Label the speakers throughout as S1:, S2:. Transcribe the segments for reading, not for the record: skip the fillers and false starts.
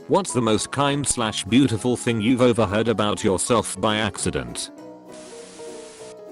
S1: What's the most kind/beautiful thing you've overheard about yourself by accident?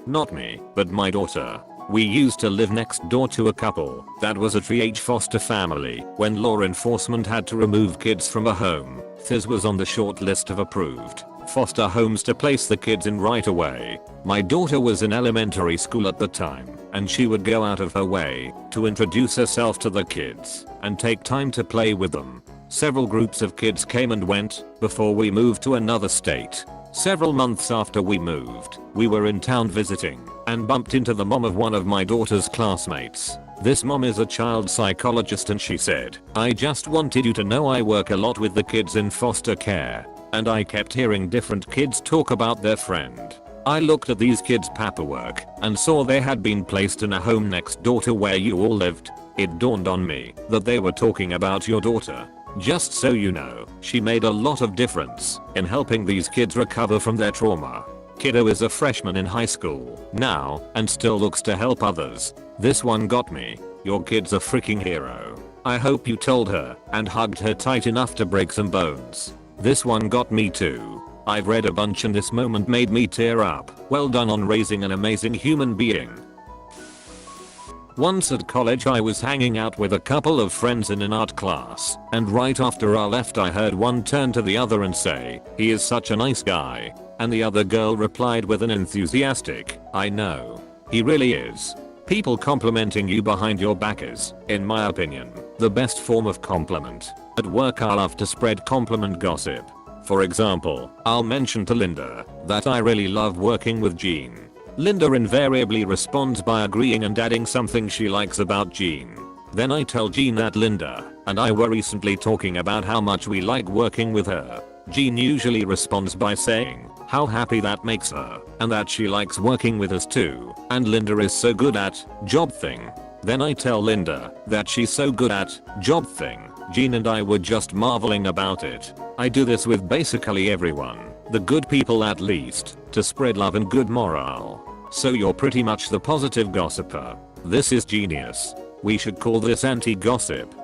S1: Not me, but my daughter. We used to live next door to a couple that was a TH foster family. When law enforcement had to remove kids from a home, this was on the short list of approved foster homes to place the kids in right away. My daughter was in elementary school at the time, and she would go out of her way to introduce herself to the kids and take time to play with them. Several groups of kids came and went before we moved to another state. Several months after we moved, we were in town visiting and bumped into the mom of one of my daughter's classmates. This mom is a child psychologist, and she said, "I just wanted you to know I work a lot with the kids in foster care, and I kept hearing different kids talk about their friend. I looked at these kids' paperwork and saw they had been placed in a home next door to where you all lived. It dawned on me that they were talking about your daughter. Just so you know, she made a lot of difference in helping these kids recover from their trauma. Kiddo is a freshman in high school now and still looks to help others. This one got me. Your kid's a freaking hero. I hope you told her and hugged her tight enough to break some bones. This one got me too. I've read a bunch and this moment made me tear up. Well done on raising an amazing human being." Once at college I was hanging out with a couple of friends in an art class, and right after I left I heard one turn to the other and say, "He is such a nice guy." And the other girl replied with an enthusiastic, "I know. He really is." People complimenting you behind your back is, in my opinion, the best form of compliment. At work I love to spread compliment gossip. For example, I'll mention to Linda that I really love working with Jean. Linda invariably responds by agreeing and adding something she likes about Jean. Then I tell Jean that Linda and I were recently talking about how much we like working with her. Jean usually responds by saying how happy that makes her and that she likes working with us too, and Linda is so good at job thing. Then I tell Linda that she's so good at job thing. Jean and I were just marveling about it. I do this with basically everyone, the good people at least, to spread love and good morale. So you're pretty much the positive gossiper. This is genius. We should call this anti-gossip.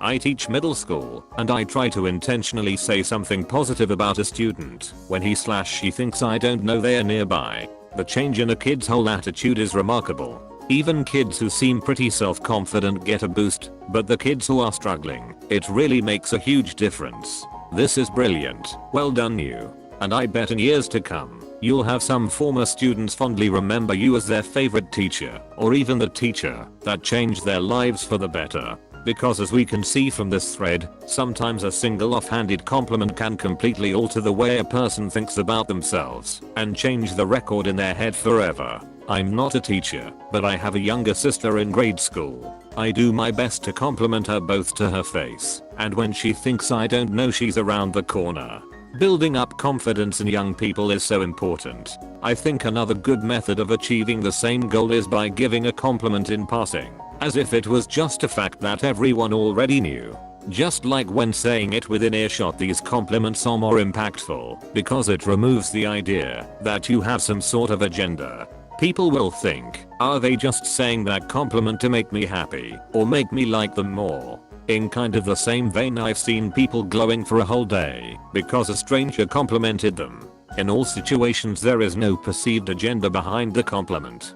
S1: I teach middle school, and I try to intentionally say something positive about a student when he/she thinks I don't know they are nearby. The change in a kid's whole attitude is remarkable. Even kids who seem pretty self-confident get a boost, but the kids who are struggling, it really makes a huge difference. This is brilliant. Well done you. And I bet in years to come, you'll have some former students fondly remember you as their favorite teacher, or even the teacher that changed their lives for the better. Because as we can see from this thread, sometimes a single offhanded compliment can completely alter the way a person thinks about themselves and change the record in their head forever. I'm not a teacher, but I have a younger sister in grade school. I do my best to compliment her both to her face and when she thinks I don't know she's around the corner. Building up confidence in young people is so important. I think another good method of achieving the same goal is by giving a compliment in passing, as if it was just a fact that everyone already knew. Just like when saying it within earshot, these compliments are more impactful because it removes the idea that you have some sort of agenda. People will think, are they just saying that compliment to make me happy or make me like them more? In kind of the same vein, I've seen people glowing for a whole day because a stranger complimented them. In all situations there is no perceived agenda behind the compliment.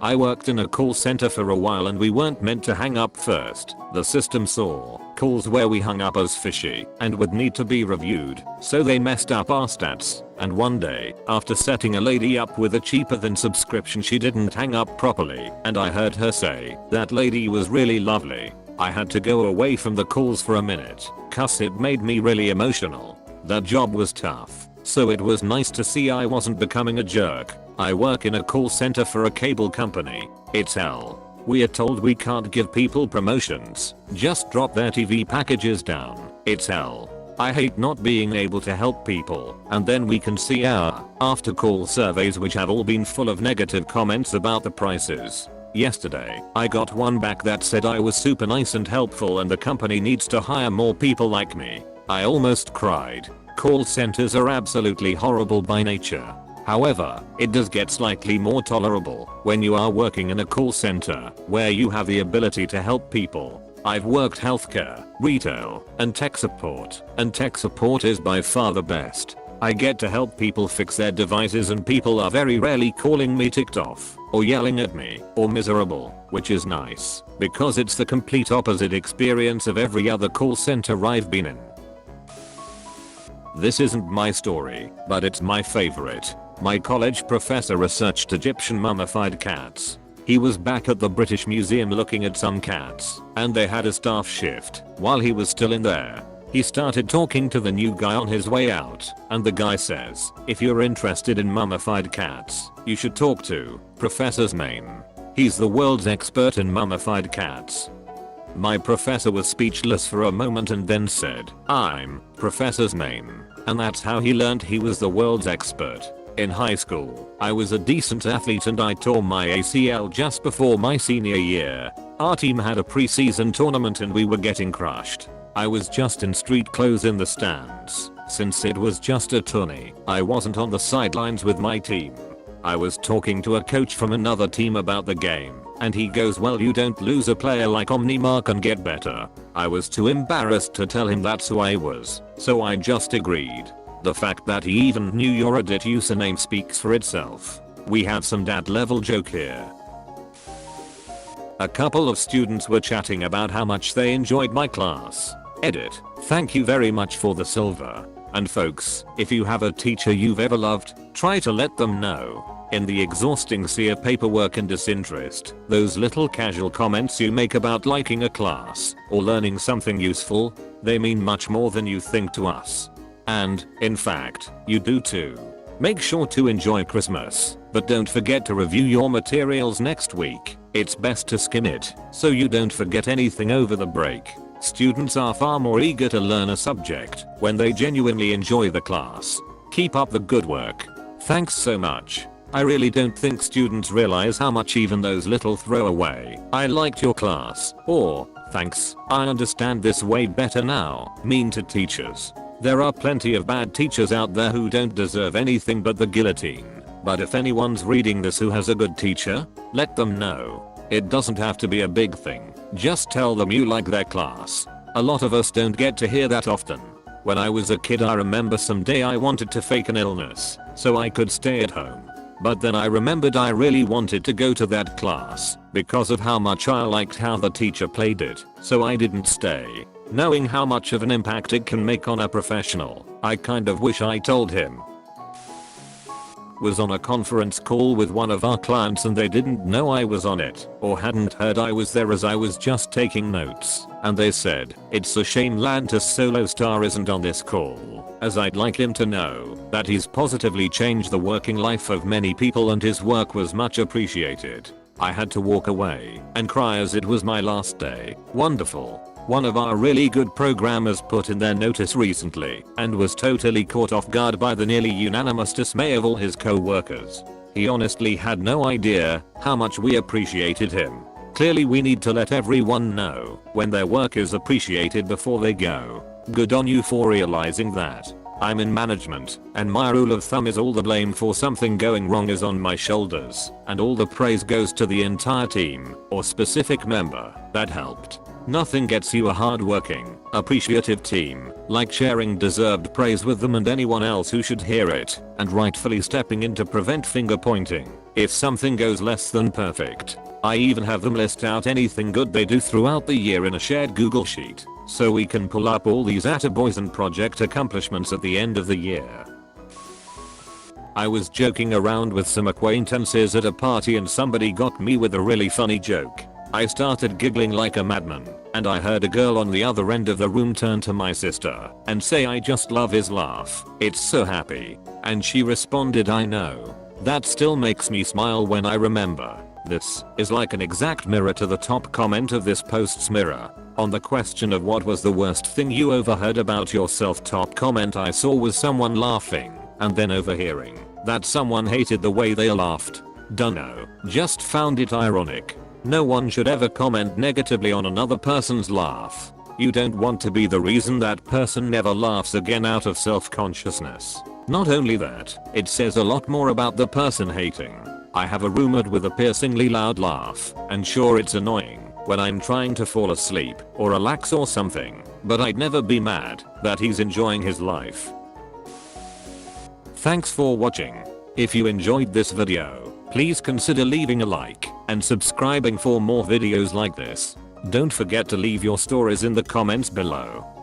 S1: I worked in a call center for a while and we weren't meant to hang up first. The system saw calls where we hung up as fishy and would need to be reviewed, so they messed up our stats. And one day, after setting a lady up with a cheaper than subscription, she didn't hang up properly, and I heard her say that lady was really lovely. I had to go away from the calls for a minute, cause it made me really emotional. That job was tough, so it was nice to see I wasn't becoming a jerk. I work in a call center for a cable company. It's hell. We are told we can't give people promotions, just drop their TV packages down. It's hell. I hate not being able to help people, and then we can see our after call surveys which have all been full of negative comments about the prices. Yesterday, I got one back that said I was super nice and helpful and the company needs to hire more people like me. I almost cried. Call centers are absolutely horrible by nature. However, it does get slightly more tolerable when you are working in a call center where you have the ability to help people. I've worked healthcare, retail, and tech support is by far the best. I get to help people fix their devices and people are very rarely calling me ticked off, or yelling at me, or miserable, which is nice, because it's the complete opposite experience of every other call center I've been in. This isn't my story, but it's my favorite. My college professor researched Egyptian mummified cats. He was back at the British Museum looking at some cats, and they had a staff shift. While he was still in there, he started talking to the new guy on his way out, and the guy says, "If you're interested in mummified cats, you should talk to Professor Maine. He's the world's expert in mummified cats." My professor was speechless for a moment and then said, "I'm Professor Maine." And that's how he learned he was the world's expert. In high school, I was a decent athlete and I tore my ACL just before my senior year. Our team had a pre-season tournament and we were getting crushed. I was just in street clothes in the stands. Since it was just a tourney, I wasn't on the sidelines with my team. I was talking to a coach from another team about the game, and he goes, "Well, you don't lose a player like Omnimark and get better." I was too embarrassed to tell him that's who I was, so I just agreed. The fact that he even knew your Reddit username speaks for itself. We had some dad level joke here. A couple of students were chatting about how much they enjoyed my class. Edit. Thank you very much for the silver. And folks, if you have a teacher you've ever loved, try to let them know. In the exhausting sea of paperwork and disinterest, those little casual comments you make about liking a class or learning something useful, they mean much more than you think to us. And, in fact, you do too. Make sure to enjoy Christmas, but don't forget to review your materials next week. It's best to skim it, so you don't forget anything over the break. Students are far more eager to learn a subject when they genuinely enjoy the class. Keep up the good work. Thanks so much. I really don't think students realize how much even those little throwaway "I liked your class" or "Thanks, I understand this way better now" mean to teachers. There are plenty of bad teachers out there who don't deserve anything but the guillotine. But if anyone's reading this who has a good teacher, let them know. It doesn't have to be a big thing. Just tell them you like their class. A lot of us don't get to hear that often. When I was a kid, I remember someday I wanted to fake an illness so I could stay at home. But then I remembered I really wanted to go to that class because of how much I liked how the teacher played it, so I didn't stay. Knowing how much of an impact it can make on a professional, I kind of wish I told him. Was on a conference call with one of our clients and they didn't know I was on it or hadn't heard I was there as I was just taking notes, and they said, "It's a shame Lantus Solo Star isn't on this call, as I'd like him to know that he's positively changed the working life of many people and his work was much appreciated." I had to walk away and cry as it was my last day. Wonderful. One of our really good programmers put in their notice recently and was totally caught off guard by the nearly unanimous dismay of all his co-workers. He honestly had no idea how much we appreciated him. Clearly we need to let everyone know when their work is appreciated before they go. Good on you for realizing that. I'm in management, and my rule of thumb is all the blame for something going wrong is on my shoulders, and all the praise goes to the entire team or specific member that helped. Nothing gets you a hard-working, appreciative team like sharing deserved praise with them and anyone else who should hear it, and rightfully stepping in to prevent finger pointing if something goes less than perfect. I even have them list out anything good they do throughout the year in a shared Google Sheet, so we can pull up all these attaboys and project accomplishments at the end of the year. I was joking around with some acquaintances at a party and somebody got me with a really funny joke. I started giggling like a madman, and I heard a girl on the other end of the room turn to my sister and say, "I just love his laugh. It's so happy." And she responded, "I know. That still makes me smile when I remember." This is like an exact mirror to the top comment of this post's mirror. On the question of what was the worst thing you overheard about yourself, top comment I saw was someone laughing and then overhearing that someone hated the way they laughed. Dunno, just found it ironic. No one should ever comment negatively on another person's laugh. You don't want to be the reason that person never laughs again out of self-consciousness. Not only that, it says a lot more about the person hating. I have a roommate with a piercingly loud laugh, and sure it's annoying, when I'm trying to fall asleep or relax or something, but I'd never be mad that he's enjoying his life. Thanks for watching. If you enjoyed this video, please consider leaving a like and subscribing for more videos like this. Don't forget to leave your stories in the comments below.